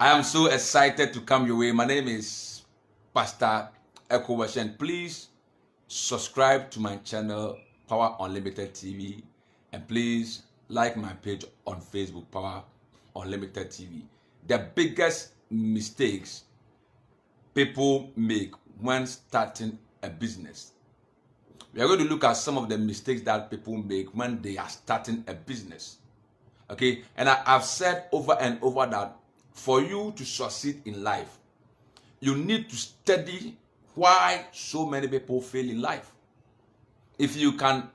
I am so excited to come your way. My name is Pastor Eko and please subscribe to my channel, Power Unlimited TV, and please like my page on Facebook, Power Unlimited TV. The biggest mistakes people make when starting a business. We are going to look at some of the mistakes that people make when they are starting a business. Okay, and I've said over and over that for you to succeed in life, you need to study why so many people fail in life. If you can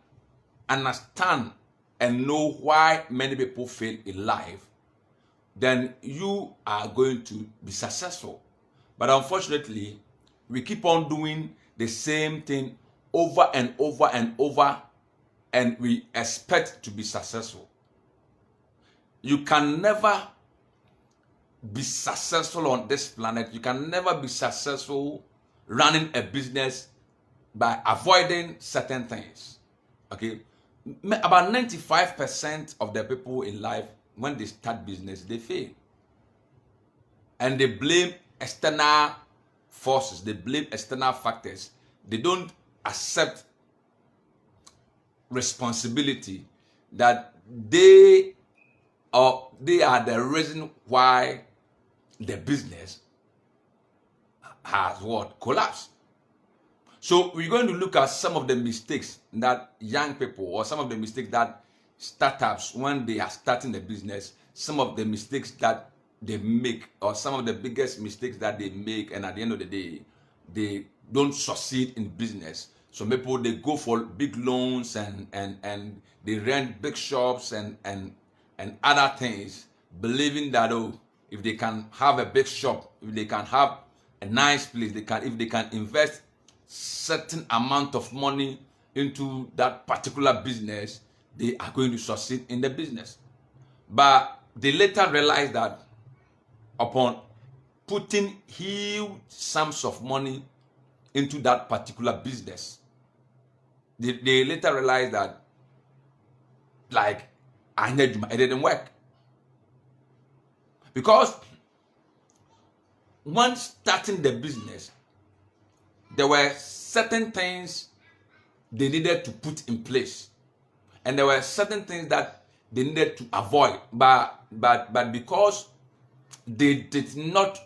understand and know why many people fail in life, then you are going to be successful. But unfortunately, we keep on doing the same thing over and over and over, and we expect to be successful. You can never be successful on this planet. You can never be successful running a business by avoiding certain things. Okay, about 95% of the people in life, when they start business, they fail, and they blame external forces. They blame external factors. They don't accept responsibility that they are the reason why the business has collapsed. So we're going to look at some of the mistakes that young people, or some of the mistakes that startups, when they are starting a business, some of the mistakes that they make, or some of the biggest mistakes that they make, and at the end of the day, they don't succeed in business. Some people, they go for big loans and they rent big shops and other things, believing that if they can have a big shop, if they can have a nice place, if they can invest certain amount of money into that particular business, they are going to succeed in the business. But they later realize that upon putting huge sums of money into that particular business, they later realize that it didn't work. Because when starting the business, there were certain things they needed to put in place, and there were certain things that they needed to avoid. But because they did not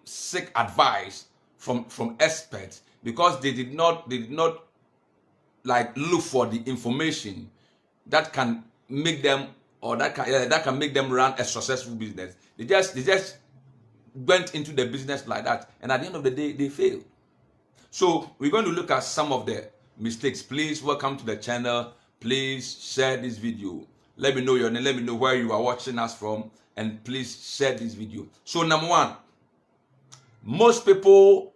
seek advice from experts, because they did not look for the information that can make them, or that can make them run a successful business. They just went into the business like that, and at the end of the day, they failed. So we're going to look at some of the mistakes. Please welcome to the channel. Please share this video. Let me know your name. Let me know where you are watching us from, and please share this video. So number one, most people,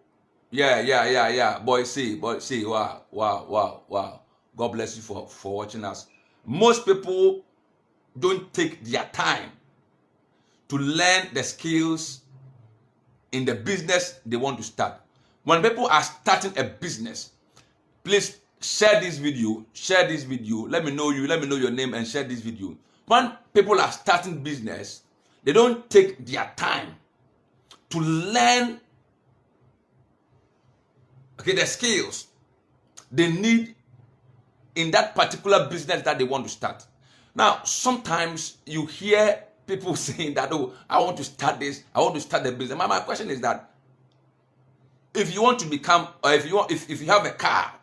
boy, say, wow. God bless you for watching us. Most people don't take their time to learn the skills in the business they want to start. When people are starting a business, please share this video. Let me know you. Let me know your name and share this video. When people are starting business, they don't take their time to learn the skills they need in that particular business that they want to start. Now, sometimes you hear people saying that, I want to start this, I want to start the business. My question is that if you want to become, or if you have a car,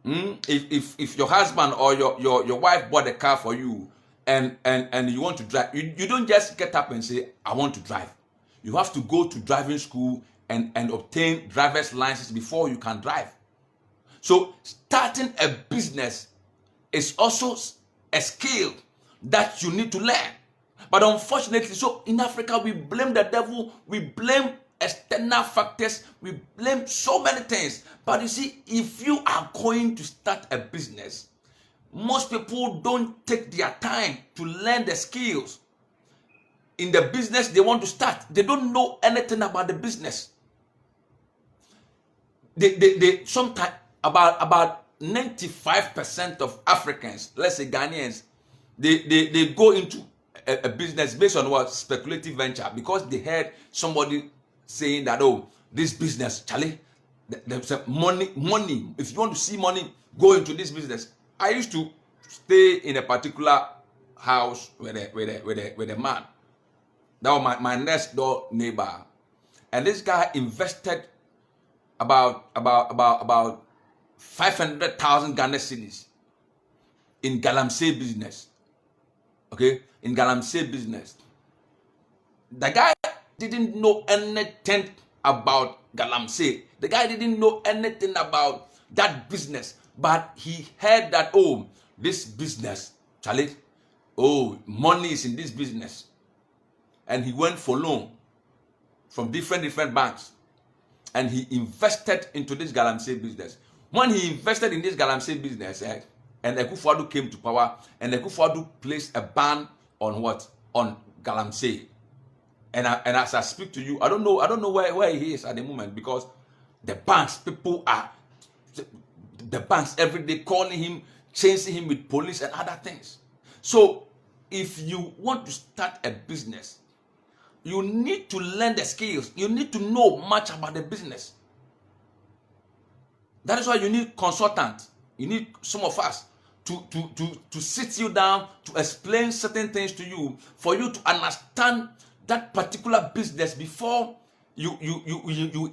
if your husband or your wife bought a car for you, and you want to drive, you don't just get up and say, I want to drive. You have to go to driving school and obtain driver's license before you can drive. So starting a business is also a skill that you need to learn. But unfortunately, so in Africa, we blame the devil, we blame external factors, we blame so many things. But you see, if you are going to start a business, most people don't take their time to learn the skills in the business they want to start. They don't know anything about the business. They sometimes about 95% of Africans, let's say Ghanaians, they go into a business based on what? Speculative venture, because they heard somebody saying that, oh, this business, Charlie, there's money. If you want to see money, go into this business. I used to stay in a particular house with a man. That was my next door neighbor. And this guy invested about 500,000 Ghana cedis in galamsey business. Okay, in galamsey business. The guy didn't know anything about galamsey. The guy didn't know anything about that business, but he heard that, oh, this business, Charlie, oh, money is in this business. And he went for loan from different banks, and he invested into this galamsey business. When he invested in this galamsey business, and Akufo-Addo came to power, and Akufo-Addo placed a ban on what? On galamsey. And as I speak to you, I don't know where he is at the moment, because the banks, the banks every day calling him, chasing him with police and other things. So if you want to start a business, you need to learn the skills. You need to know much about the business. That is why you need consultants. You need some of us to sit you down, to explain certain things to you, for you to understand that particular business before you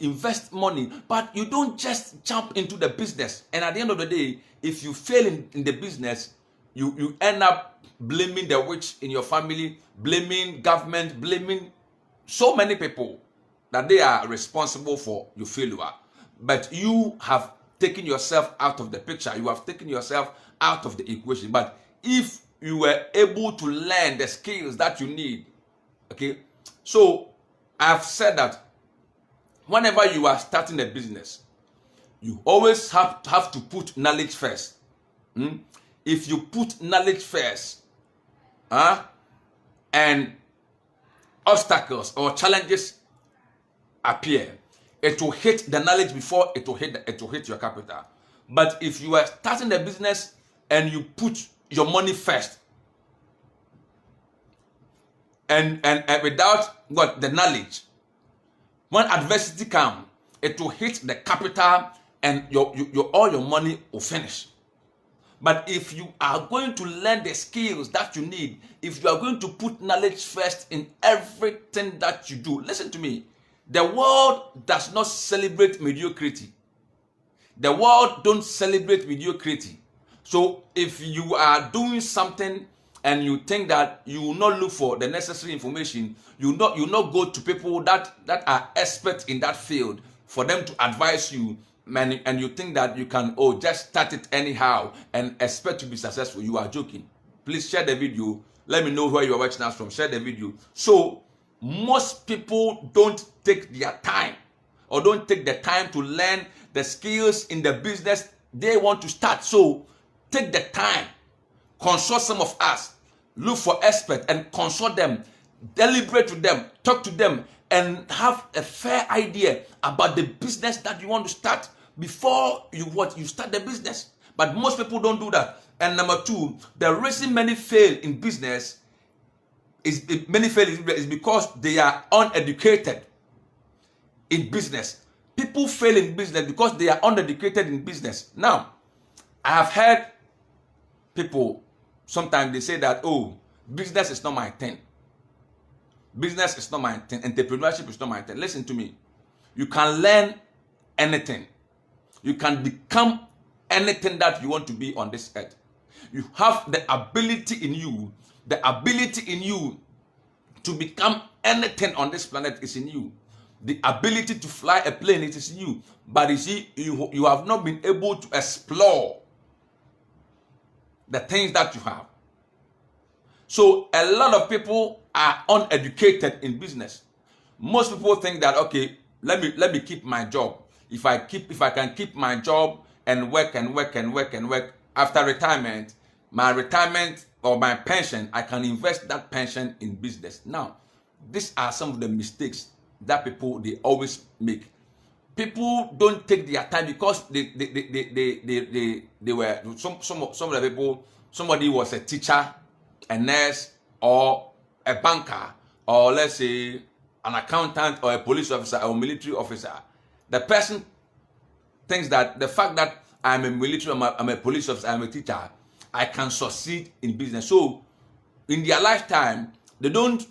invest money. But you don't just jump into the business. And at the end of the day, if you fail in the business, you end up blaming the witch in your family, blaming government, blaming so many people that they are responsible for your failure. But you have taken yourself out of the picture. You have taken yourself out of the equation. But if you were able to learn the skills that you need, okay, so I've said that whenever you are starting a business, you always have to put knowledge first. If you put knowledge first, and obstacles or challenges appear, it will hit the knowledge before it will hit your capital. But if you are starting a business and you put your money first, and without what? The knowledge, when adversity comes, it will hit the capital and all your money will finish. But if you are going to learn the skills that you need, if you are going to put knowledge first in everything that you do, listen to me, the world does not celebrate mediocrity. The world don't celebrate mediocrity. So if you are doing something and you think that you will not look for the necessary information, you will not go to people that are experts in that field for them to advise you, and you think that you can just start it anyhow and expect to be successful, you are joking. Please share the video. Let me know where you are watching us from. Share the video. So most people don't take their time, or don't take the time to learn the skills in the business they want to start. So take the time, consult some of us, look for experts and consult them, deliberate with them, talk to them, and have a fair idea about the business that you want to start before you start the business. But most people don't do that. And number two, the reason many fail in business is because they are uneducated in business. People fail in business because they are uneducated in business. Now, I have heard people sometimes they say that, oh, business is not my thing. Business is not my thing. Entrepreneurship is not my thing. Listen to me. You can learn anything. You can become anything that you want to be on this earth. You have the ability in you. The ability in you to become anything on this planet is in you. The ability to fly a plane, it is in you. But you see, you have not been able to explore the things that you have. So a lot of people are uneducated in business. Most people think that, okay, let me keep my job. If I can keep my job and work after retirement, my retirement or my pension, I can invest that pension in business. Now, these are some of the mistakes that they always make. People don't take their time because they were some of the people. Somebody was a teacher, a nurse, or a banker, or let's say an accountant, or a police officer, or a military officer, the person thinks that the fact that I'm a military, I'm a police officer, I'm a teacher, I can succeed in business. So in their lifetime, they don't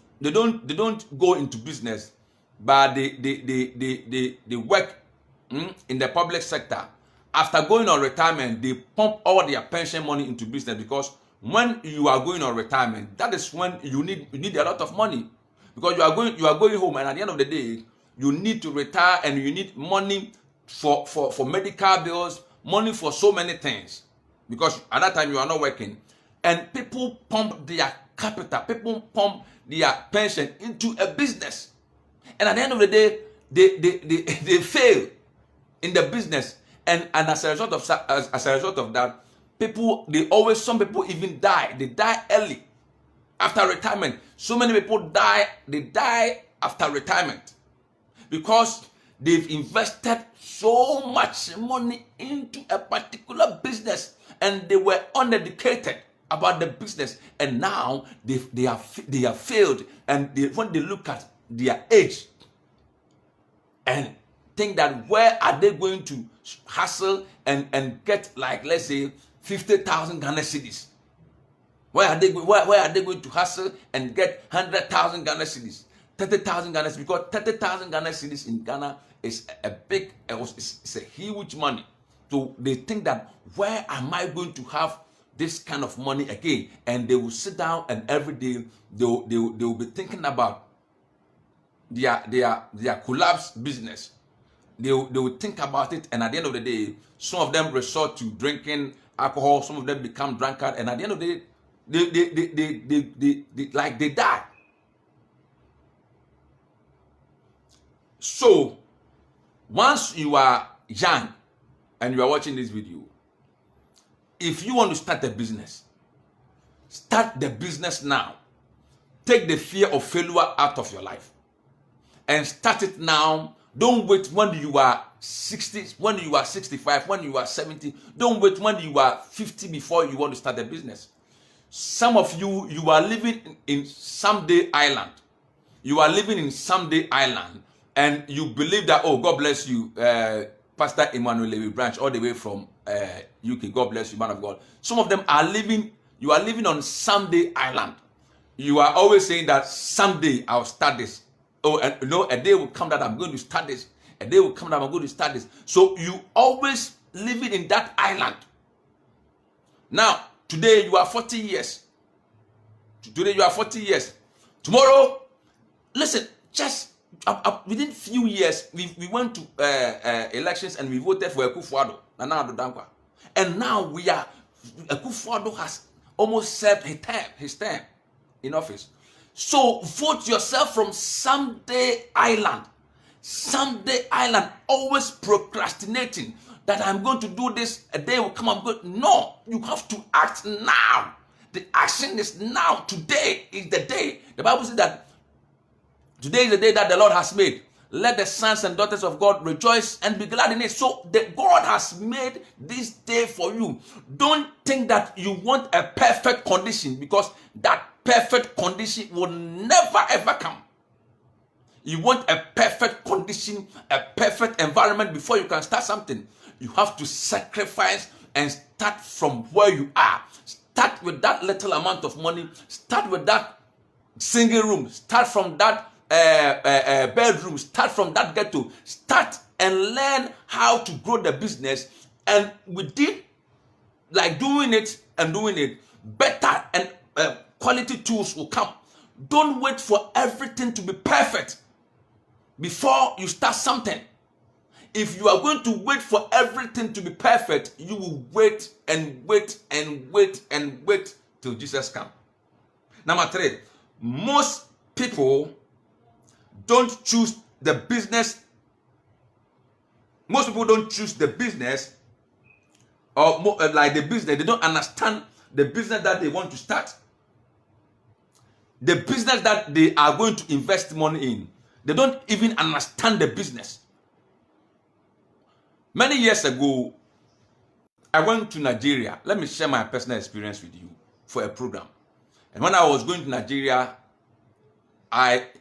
go into business, but they work in the public sector. After going on retirement, they pump all their pension money into business, because when you are going on retirement, that is when you need a lot of money, because you are going home, and at the end of the day, you need to retire, and you need money for medical bills, money for so many things, because at that time you are not working. And people pump their capital, people pump their pension into a business, and at the end of the day, they fail in the business, and as a result of that, some people even die. They die early after retirement. So many people die. They die after retirement because they've invested so much money into a particular business, and they were uneducated about the business, and now they have failed. And when they look at their age and think that where are they going to hustle and get, like, let's say 50,000 Ghana cedis? Where are they going to hustle and get 100,000 Ghana cedis, 30,000 Ghana cedis? Because 30,000 Ghana cedis in Ghana is it's a huge money. So they think that, where am I going to have this kind of money again? And they will sit down, and every day they will be thinking about their collapsed business. They will think about it, and at the end of the day, some of them resort to drinking alcohol. Some of them become drunkard, and at the end of the day, they die. So once you are young and you are watching this video, if you want to start a business, start the business now. Take the fear of failure out of your life and start it now. Don't wait when you are 60, when you are 65, when you are 70. Don't wait when you are 50 before you want to start a business. Some of you are living in someday island. You are living in someday island, and you believe that, oh, God bless you, Pastor Emmanuel Levi Branch, all the way from UK. God bless you, man of God. Some of them are living. You are living on someday island. You are always saying that someday I'll start this. Oh, and a day will come that I'm going to start this. A day will come that I'm going to start this. So you always living in that island. Now, today you are 40 years. Today you are 40 years. Tomorrow, listen, just within few years, we went to elections and we voted for Akufo-Addo, Nana Addo Dankwa. And now Akufo-Addo has almost served his term in office. So vote yourself from someday island. Someday island, always procrastinating that I'm going to do this, a day will come, I'm good. No, you have to act now. The action is now. Today is the day. The Bible says that today is the day that the Lord has made. Let the sons and daughters of God rejoice and be glad in it. So God has made this day for you. Don't think that you want a perfect condition, because that perfect condition will never ever come. You want a perfect condition, a perfect environment before you can start something. You have to sacrifice and start from where you are. Start with that little amount of money. Start with that single room. Start from that bedroom. Start from that ghetto. Start and learn how to grow the business. And within, like doing it, better and quality tools will come. Don't wait for everything to be perfect before you start something. If you are going to wait for everything to be perfect, you will wait and wait and wait and wait till Jesus comes. Number 3, most people don't choose the business. Most people don't choose the business, or more, like the business. They don't understand the business that they want to start. The business that they are going to invest money in. They don't even understand the business. Many years ago, I went to Nigeria. Let me share my personal experience with you for a program. And when I was going to Nigeria, like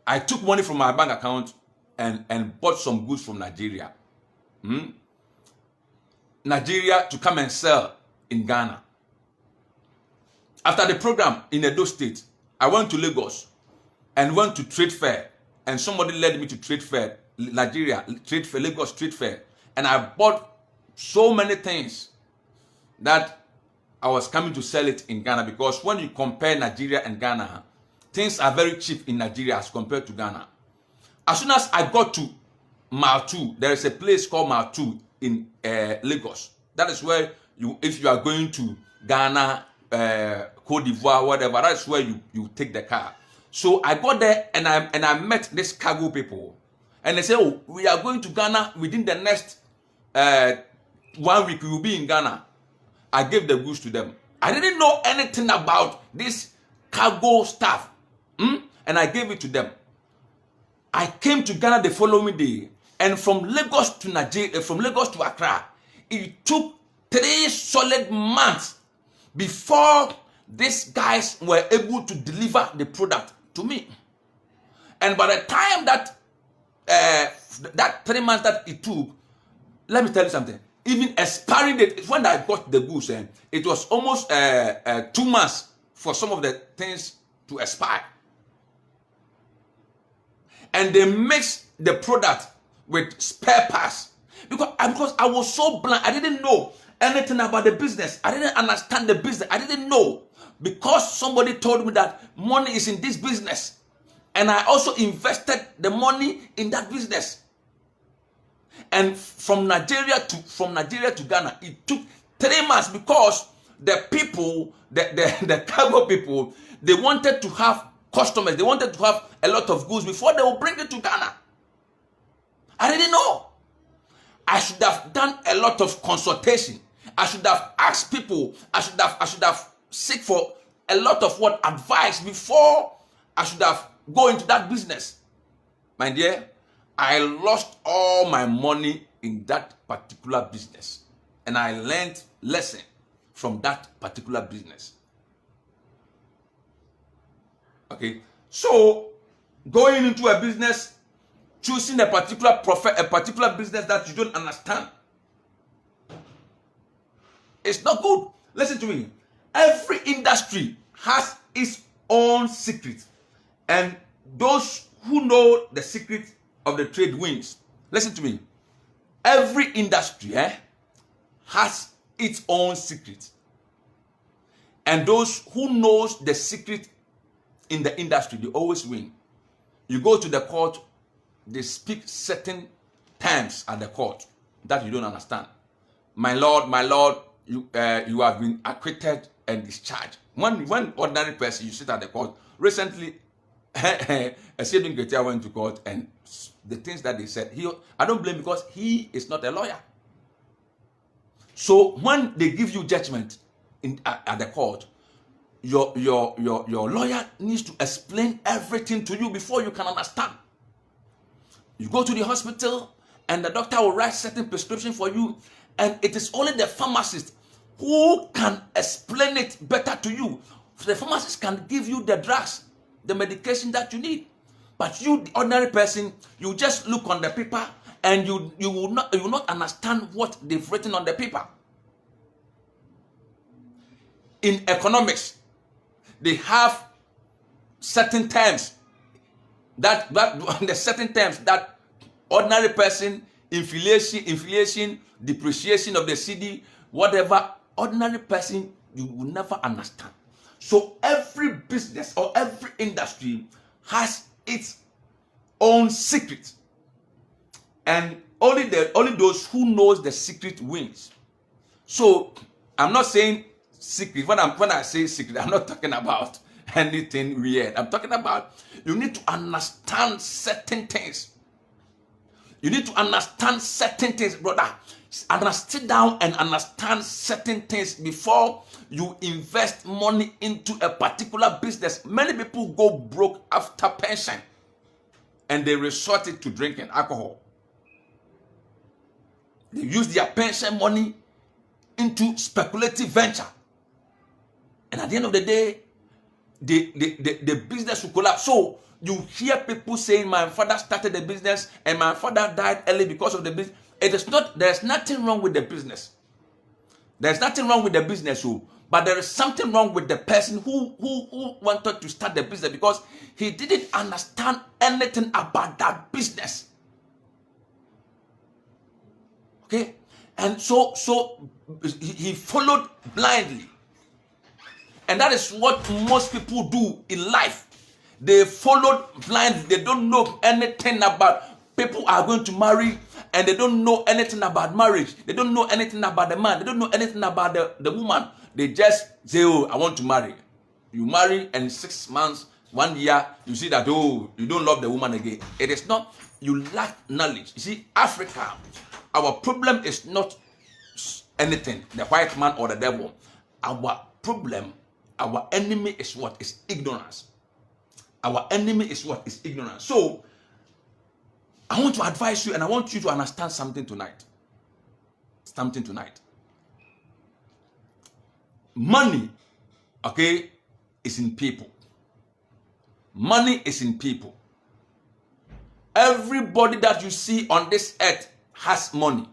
I took money from my bank account and bought some goods from Nigeria. Nigeria to come and sell in Ghana. After the program in Edo State, I went to Lagos and went to trade fair, and somebody led me to trade fair, Nigeria trade fair, Lagos trade fair, and I bought so many things that I was coming to sell it in Ghana, because when you compare Nigeria and Ghana, things are very cheap in Nigeria as compared to Ghana. As soon as I got to Mile 2, there is a place called Mile 2 in Lagos. That is where if you are going to Ghana, Cote d'Ivoire, whatever, that's where you take the car. So I got there and I met these cargo people, and they say, oh, we are going to Ghana within the next 1 week. We will be in Ghana. I gave the goods to them. I didn't know anything about this cargo stuff, and I gave it to them. I came to Ghana the following day, and from Lagos to Nigeria, from Lagos to Accra, it took 3 solid months before these guys were able to deliver the product to me. And by the time that that 3 months that it took, let me tell you something. Even expiring date, when I got the goods, it was almost 2 months for some of the things to expire. And they mixed the product with spare parts, because I was so blind. I didn't know anything about the business. I didn't understand the business. I didn't know, because somebody told me that money is in this business, and I also invested the money in that business. And from Nigeria to Ghana, it took 3 months, because the people, the cargo people, they wanted to have customers. They wanted to have a lot of goods before they will bring it to Ghana. I didn't know. I should have done a lot of consultation. I should have asked people. I should have seek for a lot of advice before I should have go into that business. My dear, I lost all my money in that particular business, and I learned lesson from that particular business. Okay, so going into a business, choosing a particular business that you don't understand, it's not good. Listen to me. Every industry has its own secret, and those who know the secret of the trade wins. Listen to me. Every industry has its own secret, and those who knows the secret in the industry, they always win. You go to the court, they speak certain terms at the court that you don't understand. My lord, you have been acquitted and discharged. One ordinary person, you sit at the court. Recently, a student went to court, and the things that they said, I don't blame, because he is not a lawyer. So when they give you judgment at the court, your lawyer needs to explain everything to you before you can understand. You go to the hospital, and the doctor will write certain prescription for you, and it is only the pharmacist who can explain it better to you. So the pharmacist can give you the drugs, the medication that you need. But you, the ordinary person, you just look on the paper, and you will not understand what they've written on the paper. In economics, they have certain terms that the certain terms that ordinary person, inflation, depreciation of the cedi, whatever, ordinary person, you will never understand. So every business or every industry has its own secret, and only those who knows the secret wins. So I'm not saying secret. When I say secret, I'm not talking about anything weird. I'm talking about you need to understand certain things. You need to understand certain things, brother. Sit down and understand certain things before you invest money into a particular business. Many people go broke after pension, and they resort to drinking alcohol. They use their pension money into speculative venture. And at the end of the day, the business will collapse. So you hear people saying, my father started a business and my father died early because of the business. It is not, there's nothing wrong with the business. There's nothing wrong with the business, but there is something wrong with the person who wanted to start the business because he didn't understand anything about that business. Okay? And so he followed blindly. And that is what most people do in life. They followed blindly. They don't know anything about people are going to marry, and they don't know anything about marriage. They don't know anything about the man. They don't know anything about the woman. They just say, oh, I want to marry. You marry, and 6 months, 1 year, you see that, oh, you don't love the woman again. It is not, you lack knowledge. You see, Africa, our problem is not anything, the white man or the devil. Our problem, our enemy is what? Is ignorance. Our enemy is what? Is ignorance. So, I want to advise you and I want you to understand something tonight. Something tonight. Money, okay, is in people. Money is in people. Everybody that you see on this earth has money.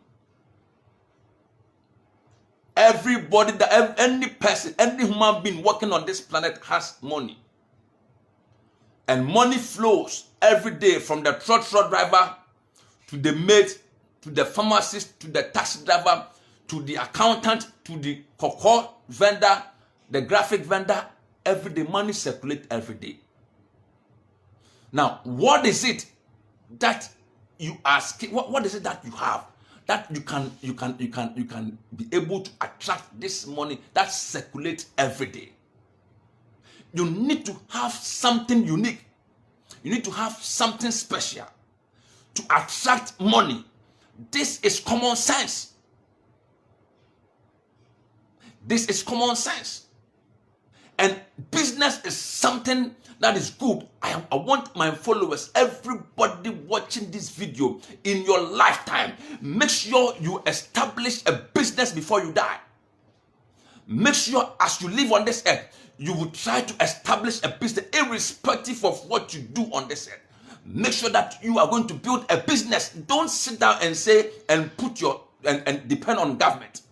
Everybody, any person, any human being working on this planet has money. And money flows every day from the truck driver to the maid, to the pharmacist, to the taxi driver, to the accountant, to the cocoa vendor, the graphic vendor. Every day, money circulates every day. Now, what is it that you ask? What is it that you have that you can be able to attract this money that circulates every day? You need to have something unique. You need to have something special to attract money. This is common sense. This is common sense. And business is something that is good. I want my followers, everybody watching this video in your lifetime, make sure you establish a business before you die. Make sure as you live on this earth, you will try to establish a business irrespective of what you do on this earth. Make sure that you are going to build a business. Don't sit down and say and put your and depend on government.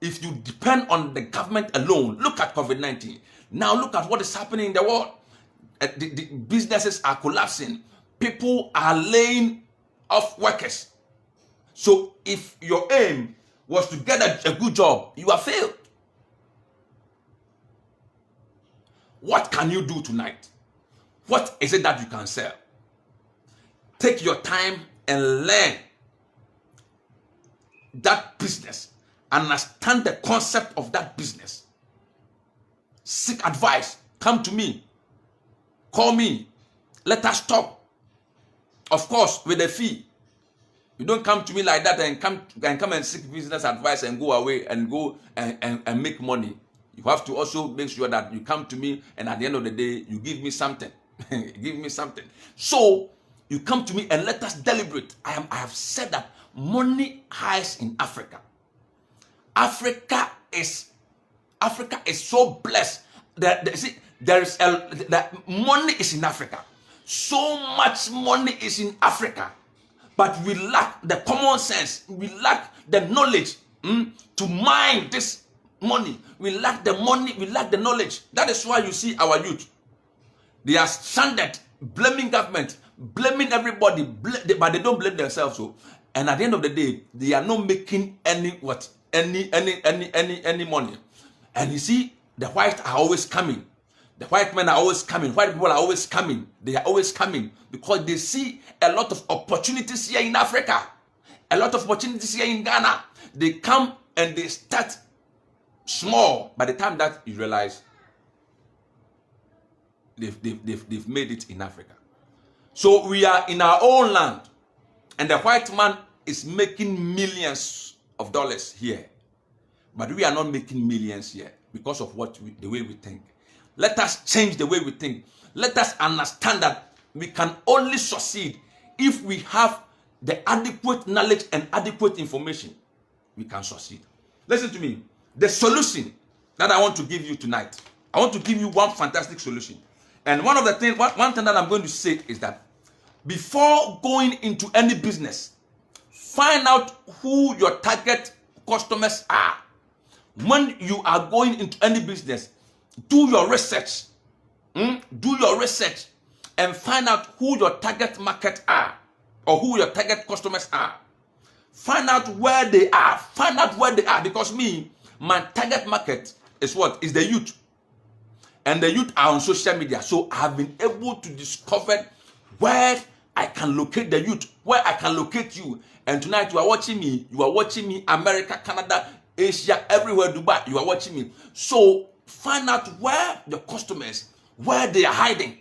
If you depend on the government alone, look at COVID-19. Now look at what is happening in the world. The businesses are collapsing. People are laying off workers. So if your aim was to get a good job, you have failed. What can you do tonight? What is it that you can sell? Take your time and learn that business. Understand the concept of that business. Seek advice. Come to me. Call me. Let us talk. Of course, with a fee. You don't come to me like that and come and seek business advice and go away and go and make money. You have to also make sure that you come to me and at the end of the day, you give me something. Give me something. So, you come to me and let us deliberate. I have said that money hides in Africa. Africa is so blessed that that money is in Africa. So much money is in Africa, but we lack the common sense. We lack the knowledge to mine this money. We lack the money. We lack the knowledge. That is why you see our youth. They are stranded, blaming government, blaming everybody, but they don't blame themselves. So, and at the end of the day, they are not making any money. And you see, the whites are always coming. The white men are always coming. White people are always coming. They are always coming because they see a lot of opportunities here in Africa, a lot of opportunities here in Ghana. They come and they start small. By the time that you realize they've made it in Africa. So we are in our own land, and the white man is making millions of dollars here, but we are not making millions here because of the way we think. Let us change the way we think. Let us understand that we can only succeed if we have the adequate knowledge and adequate information. We can succeed. Listen to me. The solution that I want to give you tonight. I want to give you one fantastic solution. And one thing that I'm going to say is that before going into any business, find out who your target customers are. When you are going into any business, do your research. Do your research and find out who your target market are or who your target customers are. Find out where they are. Find out where they are, because my target market is what? Is the youth. And the youth are on social media. So I have been able to discover where I can locate the youth, where I can locate you. And tonight you are watching me. You are watching me. America, Canada, Asia, everywhere, Dubai. You are watching me. So find out where your customers, where they are hiding.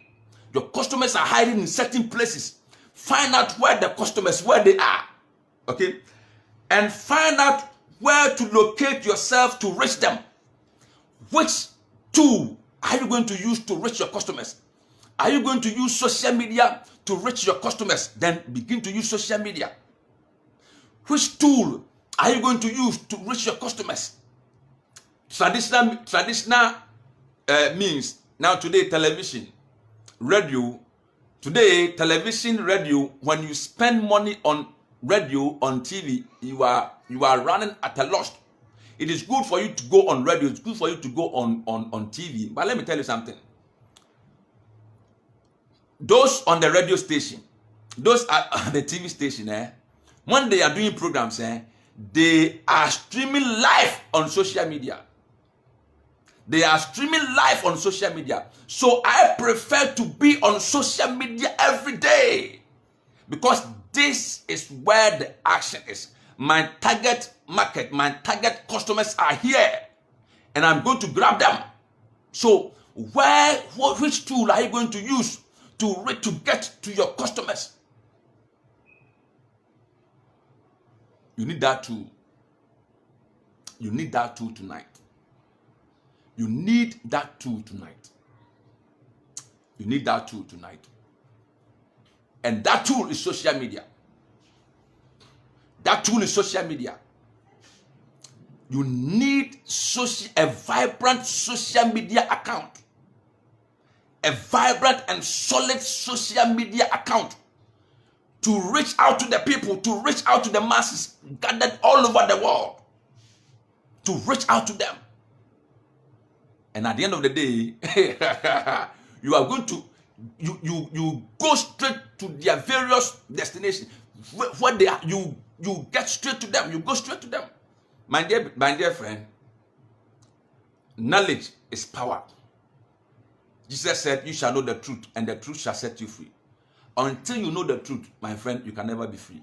Your customers are hiding in certain places. Find out where the customers, where they are. Okay? And find out where to locate yourself to reach them. Which tool are you going to use to reach your customers? Are you going to use social media to reach your customers? Then begin to use social media. Which tool are you going to use to reach your customers? Traditional means now today television, radio. Today television, radio. When you spend money on radio, on TV, you are running at a loss. It is good for you to go on radio. It's good for you to go on TV. But let me tell you something. Those on the radio station, those at the TV station, when they are doing programs, they are streaming live on social media. They are streaming live on social media. So I prefer to be on social media every day, because this is which the action is. My target market, my target customers are here, and I'm going to grab them. So which tool are you going to use to get to your customers? You need that tool. You need that tool tonight. You need that tool tonight. You need that tool tonight. And that tool is social media. That tool is social media. You need a vibrant social media account. A vibrant and solid social media account to reach out to the people, to reach out to the masses gathered all over the world, to reach out to them. And at the end of the day, you are going to you go straight to their various destinations. Where they are, you get straight to them. You go straight to them. My dear friend, knowledge is power. Jesus said, "You shall know the truth, and the truth shall set you free." Until you know the truth, my friend, you can never be free.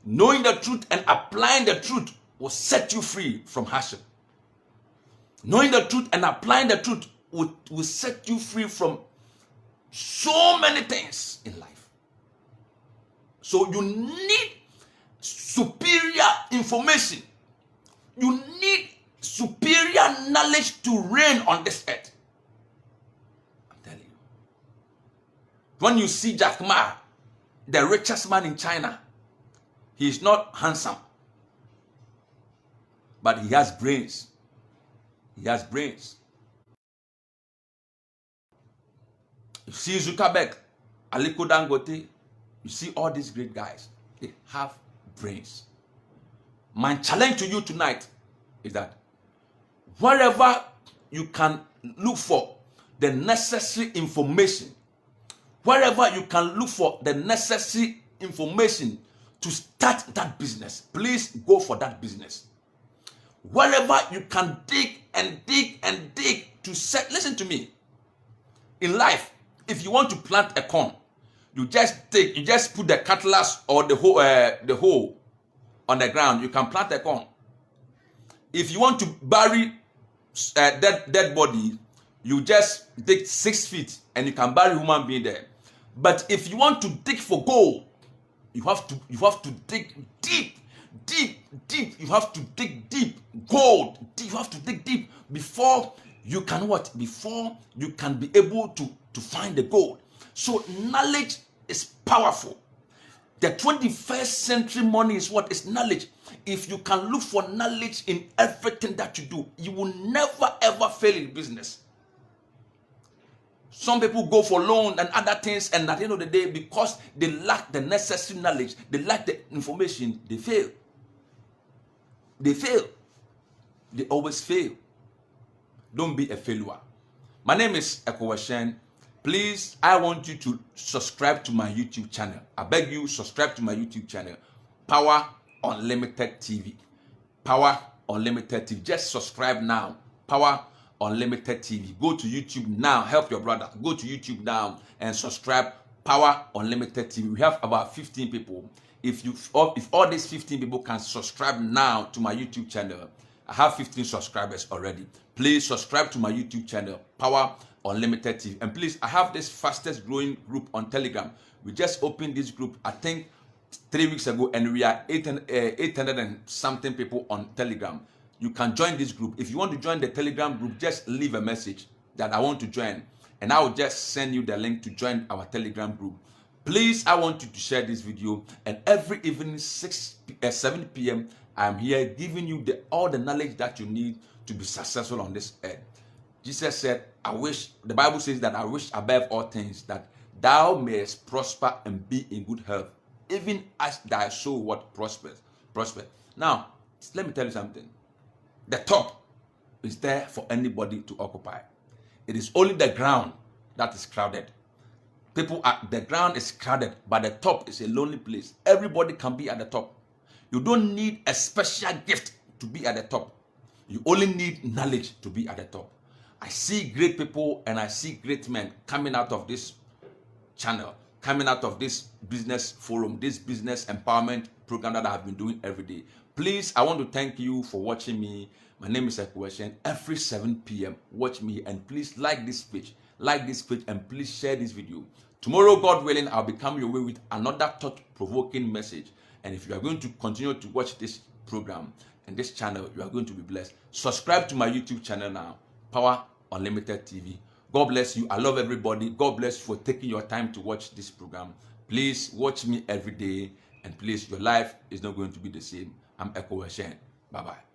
Knowing the truth and applying the truth will set you free from hardship. Knowing the truth and applying the truth will set you free from so many things in life. So you need superior information. You need superior knowledge to reign on this earth. I'm telling you. When you see Jack Ma, the richest man in China, he is not handsome, but he has brains. He has brains. You see Zuckerberg, Aliko Dangote, you see all these great guys, they have brains. My challenge to you tonight is that wherever you can look for the necessary information, wherever you can look for the necessary information to start that business, please go for that business. Wherever you can dig and dig and dig to set, listen to me. In life, if you want to plant a corn, you just put the cutlass or the hoe on the ground. You can plant a corn. If you want to bury dead body, you just dig 6 feet and you can bury human being there. But if you want to dig for gold, you have to dig deep. You have to dig deep. Gold. You have to dig deep before you can what? Before you can be able to find the gold. So knowledge is powerful. The 21st century money is what? Is knowledge. If you can look for knowledge in everything that you do, you will never ever fail in business. Some people go for loan and other things, and at the end of the day, because they lack the necessary knowledge, they lack the information, they fail. They fail. They always fail. Don't be a failure. My name is Ekowashen. Please, I want you to subscribe to my YouTube channel. I beg you, subscribe to my YouTube channel. Power Unlimited TV. Power Unlimited TV. Just subscribe now. Power Unlimited TV. Go to YouTube now. Help your brother. Go to YouTube now and subscribe. Power Unlimited TV. We have about 15 people. If all these 15 people can subscribe now to my YouTube channel, I have 15 subscribers already. Please subscribe to my YouTube channel, Power Unlimited TV. And please, I have this fastest growing group on Telegram. We just opened this group, I think, 3 weeks ago, and we are 800 and something people on Telegram. You can join this group. If you want to join the Telegram group, just leave a message that I want to join, and I will just send you the link to join our Telegram group. Please, I want you to share this video, and every evening 7 p.m. I'm here giving you all the knowledge that you need to be successful on this earth. Jesus said, the Bible says that I wish above all things that thou mayest prosper and be in good health, even as thy soul what prospers. Now, let me tell you something. The top is there for anybody to occupy. It is only the ground that is crowded. The ground is crowded, but the top is a lonely place. Everybody can be at the top. You don't need a special gift to be at the top. You only need knowledge to be at the top. I see great people and I see great men coming out of this channel, coming out of this business forum, this business empowerment program that I have been doing every day. Please, I want to thank you for watching me. My name is Ekowashen. Every 7 p.m., watch me, and please like this page, and please share this video. Tomorrow, God willing, I'll be coming your way with another thought-provoking message. And if you are going to continue to watch this program and this channel, you are going to be blessed. Subscribe to my YouTube channel now, Power Unlimited TV. God bless you. I love everybody. God bless you for taking your time to watch this program. Please watch me every day, and please, your life is not going to be the same. I'm Ekowashen. Bye-bye.